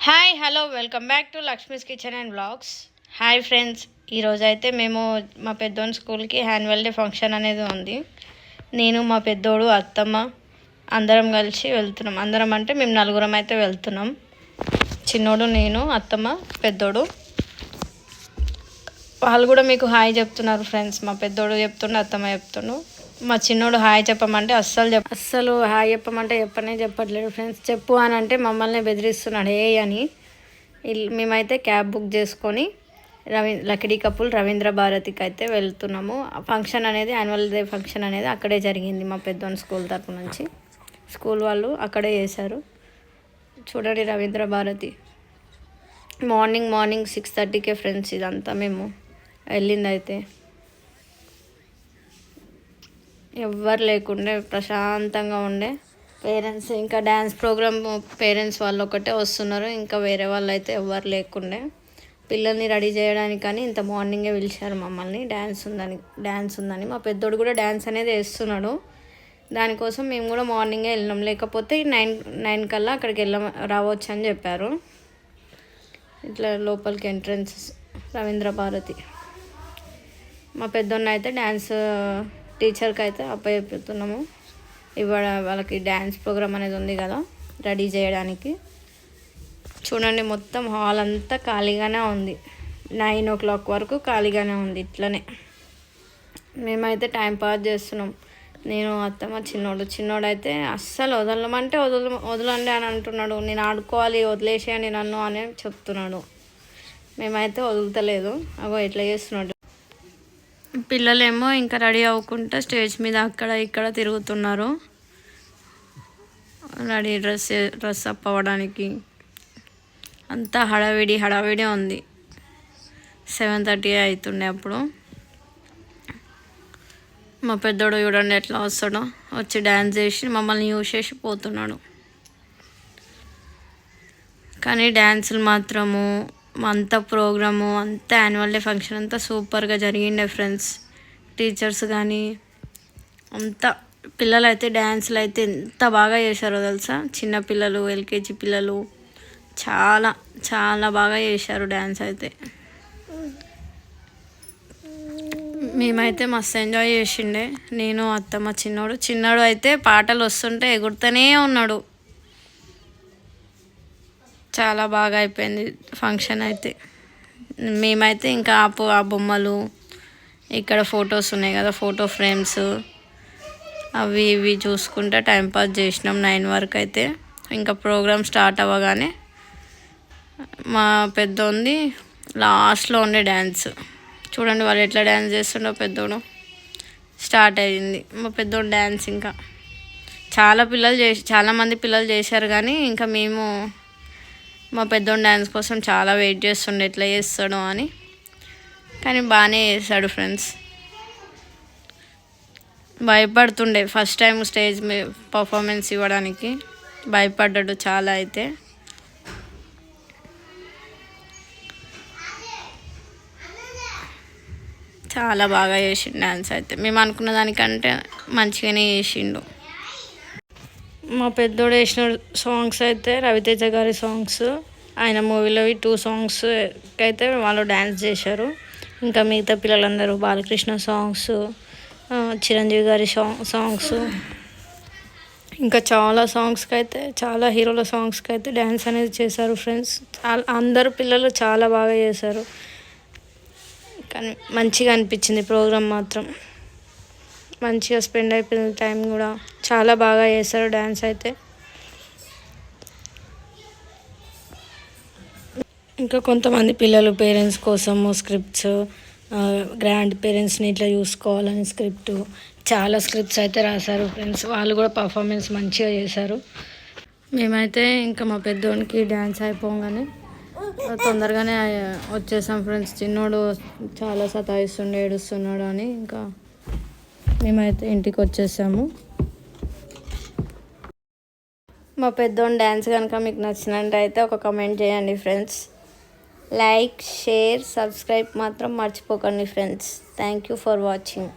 Hi hello welcome back to Lakshmi's kitchen and blogs. Hi friends, ఈరోజు అయితే మేము మా పెద్దోని స్కూల్కి యాన్యువల్ డే ఫంక్షన్ అనేది ఉంది. నేను మా పెద్దోడు అత్తమ్మ అందరం కలిసి వెళ్తున్నాం. అందరం అంటే మేము నలుగురం అయితే వెళ్తున్నాం. చిన్నోడు, నేను, అత్తమ్మ, పెద్దోడు. వాళ్ళు కూడా మీకు హాయ్ చెప్తున్నారు ఫ్రెండ్స్. మా పెద్దోడు చెప్తుండు, అత్తమ్మ చెప్తుండు. మా చిన్నోడు హాయ్ చెప్పమంటే అస్సలు హాయ్ చెప్పమంటే చెప్పట్లేదు ఫ్రెండ్స్. చెప్పు అని అంటే మమ్మల్ని బెదిరిస్తున్నాడు ఏ అని. మేమైతే క్యాబ్ బుక్ చేసుకొని లకిడీ కపుల్ రవీంద్ర భారతికి అయితే వెళ్తున్నాము. ఫంక్షన్ అనేది యాన్యువల్ డే ఫంక్షన్ అనేది అక్కడే జరిగింది. మా పెద్దోని స్కూల్ తరపు నుంచి స్కూల్ వాళ్ళు అక్కడే చేశారు. చూడండి, రవీంద్ర భారతి మార్నింగ్ 6:30కే ఫ్రెండ్స్. ఇదంతా మేము వెళ్ళింది అయితే ఎవ్వరు లేకుండే, ప్రశాంతంగా ఉండే. పేరెంట్స్ ఇంకా డ్యాన్స్ ప్రోగ్రామ్ పేరెంట్స్ వాళ్ళు ఒకటే వస్తున్నారు, ఇంకా వేరే వాళ్ళు అయితే ఎవ్వరు లేకుండే. పిల్లల్ని రెడీ చేయడానికని ఇంత మార్నింగే పిలిచారు మమ్మల్ని. డ్యాన్స్ ఉందని మా పెద్దోడు కూడా డ్యాన్స్ అనేది వేస్తున్నాడు. దానికోసం మేము కూడా మార్నింగే వెళ్ళినాం. లేకపోతే 9 కల్లా అక్కడికి రావచ్చు అని చెప్పారు. ఇట్లా లోపలికి ఎంట్రన్స్ రవీంద్ర భారతి. మా పెద్దోన్న అయితే డ్యాన్స్ టీచర్కి అయితే అప్పచెప్తున్నాము. ఇవాళ వాళ్ళకి డ్యాన్స్ ప్రోగ్రామ్ అనేది ఉంది కదా, రెడీ చేయడానికి. చూడండి, మొత్తం హాల్ అంతా ఖాళీగానే ఉంది. 9 o'clock వరకు ఖాళీగానే ఉంది. ఇట్లనే మేమైతే టైం పాస్ చేస్తున్నాం. నేను, అత్తమ్మ, చిన్నోడు అయితే అస్సలు వదలమంటే వదలండి అని అంటున్నాడు. నేను ఆడుకోవాలి, వదిలేసేయండి నన్ను అని చెప్తున్నాడు. మేమైతే వదులుతలేదు. అగో ఎట్లా చేస్తున్నాడు. పిల్లలేమో ఇంకా రెడీ అవ్వకుండా స్టేజ్ మీద అక్కడ ఇక్కడ తిరుగుతున్నారు. రెడీ డ్రెస్ అప్ అవ్వడానికి అంతా హడావిడి ఉంది. 7:30 అవుతుండే అప్పుడు. మా పెద్దోడు చూడండి ఎట్లా వస్తాడో, వచ్చి డ్యాన్స్ చేసి మమ్మల్ని యూజ్ చేసి పోతున్నాడు. కానీ డ్యాన్సులు మాత్రము అంత ప్రోగ్రాము అంతా యాన్యువల్ డే ఫంక్షన్ అంతా సూపర్గా జరిగిండే ఫ్రెండ్స్. టీచర్స్ కానీ అంతా, పిల్లలు అయితే డ్యాన్సులు అయితే ఎంత బాగా చేశారో తెలుసా. చిన్నపిల్లలు, ఎల్కేజీ పిల్లలు చాలా చాలా బాగా చేశారు డ్యాన్స్ అయితే. మేమైతే మస్తు ఎంజాయ్ చేసిండే నేను, అత్తమ్మ, చిన్నోడు అయితే పాటలు వస్తుంటే ఎగురుతూనే ఉన్నాడు. చాలా బాగా అయిపోయింది ఫంక్షన్ అయితే. మేమైతే ఇంకా ఆ బొమ్మలు, ఇక్కడ ఫొటోస్ ఉన్నాయి కదా, ఫోటో ఫ్రేమ్స్, అవి ఇవి చూసుకుంటా టైంపాస్ చేసినాం 9 వరకు అయితే. ఇంకా ప్రోగ్రామ్ స్టార్ట్ అవ్వగానే మా పెద్దోంది లాస్ట్లో ఉండే డ్యాన్స్. చూడండి వాళ్ళు ఎట్లా డ్యాన్స్ చేస్తుండో. పెద్దోడు స్టార్ట్ అయ్యింది మా పెద్దోడు డ్యాన్స్. ఇంకా చాలామంది పిల్లలు చేశారు కానీ ఇంకా మేము మా పెద్దోడు డ్యాన్స్ కోసం చాలా వెయిట్ చేస్తుండే ఎట్లా చేస్తాడో అని. కానీ బాగానే చేశాడు ఫ్రెండ్స్. భయపడుతుండే ఫస్ట్ టైం స్టేజ్ పర్ఫార్మెన్స్ ఇవ్వడానికి, భయపడ్డాడు చాలా. అయితే చాలా బాగా చేసిండు డ్యాన్స్ అయితే. మేము అనుకున్న దానికంటే మంచిగానే చేసిండు. మా పెద్దోడు వేసిన సాంగ్స్ అయితే రవితేజ గారి సాంగ్స్, ఆయన మూవీలోవి 2 songs అయితే వాళ్ళు డ్యాన్స్ చేశారు. ఇంకా మిగతా పిల్లలందరూ బాలకృష్ణ సాంగ్స్, చిరంజీవి గారి సాంగ్స్, ఇంకా చాలా సాంగ్స్కి అయితే, చాలా హీరోల సాంగ్స్కి అయితే డ్యాన్స్ అనేది చేశారు ఫ్రెండ్స్. అందరు పిల్లలు చాలా బాగా చేశారు. కానీ మంచిగా అనిపించింది ప్రోగ్రామ్ మాత్రం. మంచిగా స్పెండ్ అయిపోయింది టైం కూడా. చాలా బాగా చేశారు డ్యాన్స్ అయితే. ఇంకా కొంతమంది పిల్లలు పేరెంట్స్ కోసము స్క్రిప్ట్స్, గ్రాండ్ పేరెంట్స్ని ఇట్లా చూసుకోవాలని చాలా స్క్రిప్ట్స్ అయితే రాశారు ఫ్రెండ్స్. వాళ్ళు కూడా పర్ఫార్మెన్స్ మంచిగా చేశారు. మేమైతే ఇంకా మా పెద్దోనికి డ్యాన్స్ అయిపోగానే తొందరగానే వచ్చేసాం ఫ్రెండ్స్. చిన్నోడు చాలా సతాయిస్తుండే, ఏడుస్తున్నాడు అని ఇంకా మేమైతే ఇంటికి వచ్చేసాము. మా పెద్దోని డ్యాన్స్ కనుక మీకు నచ్చినట్టయితే ఒక కామెంట్ చేయండి ఫ్రెండ్స్. లైక్, షేర్, సబ్స్క్రైబ్ మాత్రం మర్చిపోకండి friends. Thank you for watching.